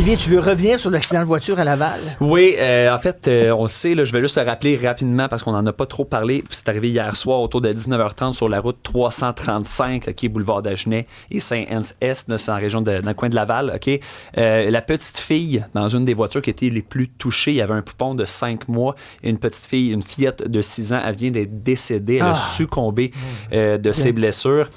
Olivier, tu veux revenir sur l'accident de voiture à Laval? Oui, en fait, on le sait, là, je vais juste le rappeler rapidement parce qu'on n'en a pas trop parlé. C'est arrivé hier soir autour de 19h30 sur la route 335, OK, boulevard d'Agenais et Saint-Hens-Est, c'est en région dans le coin de Laval, OK. La petite fille, dans une des voitures qui était les plus touchées, il y avait un poupon de 5 mois et une petite fille, une fillette de 6 ans, elle vient d'être décédée, elle a succombé de ses blessures.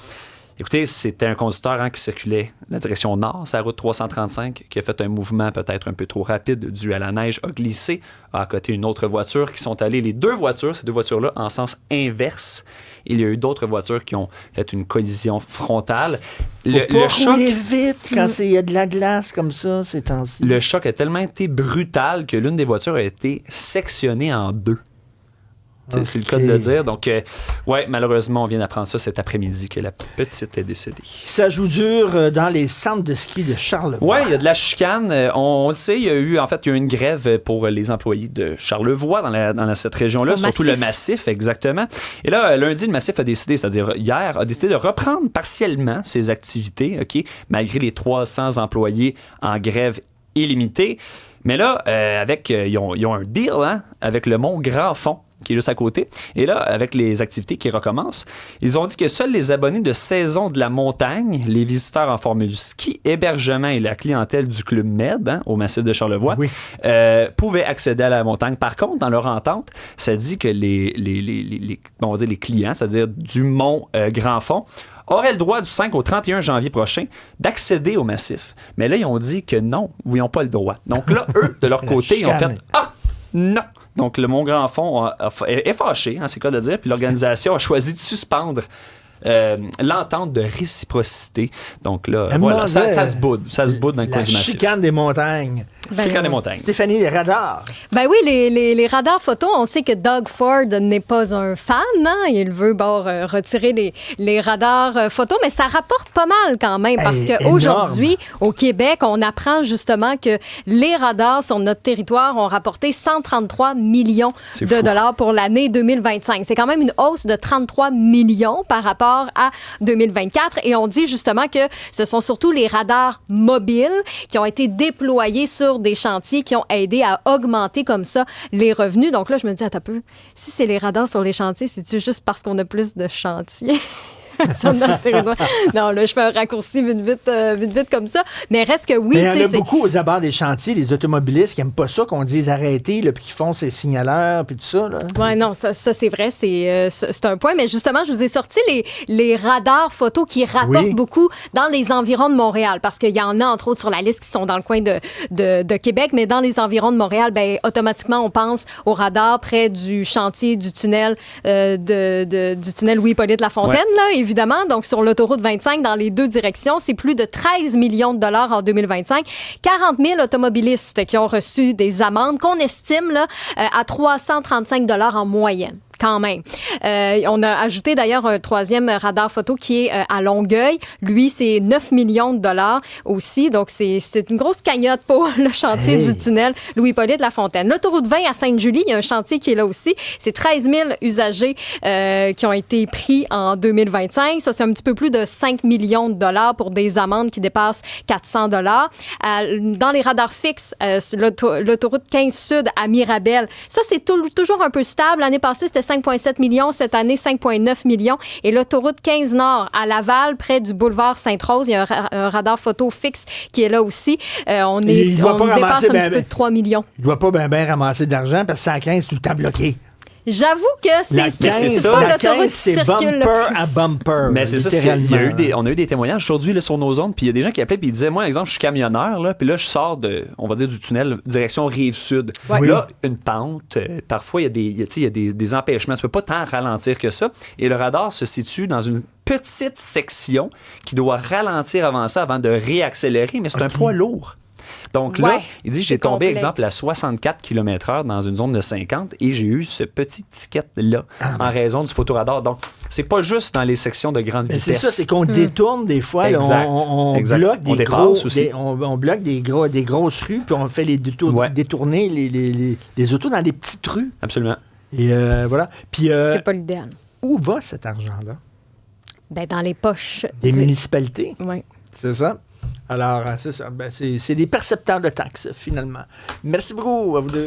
Écoutez, c'était un conducteur qui circulait la direction nord, c'est la route 335, qui a fait un mouvement peut-être un peu trop rapide dû à la neige, a glissé, a accoté une autre voiture, qui sont allées, ces deux voitures-là, en sens inverse. Il y a eu d'autres voitures qui ont fait une collision frontale. Le choc vite quand il y a de la glace comme ça, ces temps-ci. Le choc a tellement été brutal que l'une des voitures a été sectionnée en deux. Okay. C'est le cas de le dire. Donc, ouais, malheureusement, on vient d'apprendre ça cet après-midi, que la petite est décédée. Ça joue dur dans les centres de ski de Charlevoix. Oui, il y a de la chicane. On le sait, il y a eu une grève pour les employés de Charlevoix dans cette région-là, surtout le Massif, exactement. Et là, lundi, le Massif a décidé, c'est-à-dire hier, a décidé de reprendre partiellement ses activités, OK, malgré les 300 employés en grève illimitée. Mais là, ils ont un deal avec le Mont Grand-Fond, qui est juste à côté. Et là, avec les activités qui recommencent, ils ont dit que seuls les abonnés de saison de la montagne, les visiteurs en formule ski, hébergement et la clientèle du Club Med, au Massif de Charlevoix, pouvaient accéder à la montagne. Par contre, dans leur entente, ça dit que les clients, c'est-à-dire du Mont Grand-Fond, auraient le droit du 5 au 31 janvier prochain d'accéder au Massif. Mais là, ils ont dit que non, ils n'ont pas le droit. Donc là, eux, de leur côté, ils ont fait « Ah, non! » Donc, le Mont Grand-Fond est fâché, c'est le cas de dire, puis l'organisation a choisi de suspendre l'entente de réciprocité. Donc là, voilà, ça se boude dans le coin du Massif. La chicane des montagnes. Chicane des montagnes. Stéphanie, les radars. Ben oui, les radars photo, on sait que Doug Ford n'est pas un fan. Il veut retirer les radars photo, mais ça rapporte pas mal quand même, parce qu'aujourd'hui, au Québec, on apprend justement que les radars sur notre territoire ont rapporté 133 millions de dollars pour l'année 2025. C'est quand même une hausse de 33 millions par rapport à 2024. Et on dit justement que ce sont surtout les radars mobiles qui ont été déployés sur des chantiers qui ont aidé à augmenter comme ça les revenus. Donc là, je me dis, attends un peu, si c'est les radars sur les chantiers, c'est-tu juste parce qu'on a plus de chantiers? Non, là, je fais un raccourci vite comme ça. Mais reste que oui. Mais il y en a beaucoup aux abords des chantiers, les automobilistes qui n'aiment pas ça, qu'on dise arrêtez, puis qui font ces signaleurs, puis tout ça. Oui, non, ça c'est vrai, c'est un point. Mais justement, je vous ai sorti les radars photos qui rapportent beaucoup dans les environs de Montréal, parce qu'il y en a, entre autres, sur la liste qui sont dans le coin de Québec, mais dans les environs de Montréal, ben, automatiquement, on pense aux radars près du chantier du tunnel du tunnel Louis-Hippolyte Lafontaine, là, évidemment. Donc, sur l'autoroute 25, dans les deux directions, c'est plus de 13 millions de dollars en 2025. 40 000 automobilistes qui ont reçu des amendes qu'on estime là, à 335 $ en moyenne. Quand même. On a ajouté d'ailleurs un troisième radar photo qui est à Longueuil. Lui, c'est 9 millions de dollars aussi. Donc, c'est une grosse cagnotte pour le chantier du tunnel Louis-Hippolyte Lafontaine. L'autoroute 20 à Sainte-Julie, il y a un chantier qui est là aussi. C'est 13 000 usagers qui ont été pris en 2025. Ça, c'est un petit peu plus de 5 millions de dollars pour des amendes qui dépassent 400 $. Dans les radars fixes, l'autoroute 15 Sud à Mirabel, ça, c'est toujours un peu stable. L'année passée, c'était 5,7 millions. Cette année, 5,9 millions. Et l'autoroute 15 Nord à Laval, près du boulevard Sainte-Rose, il y a un radar photo fixe qui est là aussi. On dépasse un petit peu de 3 millions. Il ne doit pas bien ramasser de l'argent parce que 115, c'est tout le temps bloqué. J'avoue que c'est pas l'autoroute qui circule bumper à bumper. Mais c'est ça, on a eu des témoignages aujourd'hui là, sur nos ondes, puis il y a des gens qui appelaient et ils disaient, moi, exemple, je suis camionneur, là, puis là, je sors du tunnel direction Rive-Sud. Ouais. Là, une pente, parfois, il y a des empêchements. Tu peux pas tant ralentir que ça. Et le radar se situe dans une petite section qui doit ralentir avant de réaccélérer, mais c'est un poids lourd. Donc là, il dit, j'ai tombé, exemple, à 64 km/h dans une zone de 50 et j'ai eu ce petit ticket-là en raison du photoradar. Donc, c'est pas juste dans les sections de grande vitesse. C'est ça, c'est qu'on détourne des fois. Là, on bloque des grosses rues puis on fait détourner les autos dans des petites rues. Absolument. Et voilà. Puis, c'est pas l'idéal. Où va cet argent-là? Ben, dans les poches des municipalités. Oui. C'est ça. Alors, c'est ça. Ben, c'est des percepteurs de taxes, finalement. Merci beaucoup à vous deux.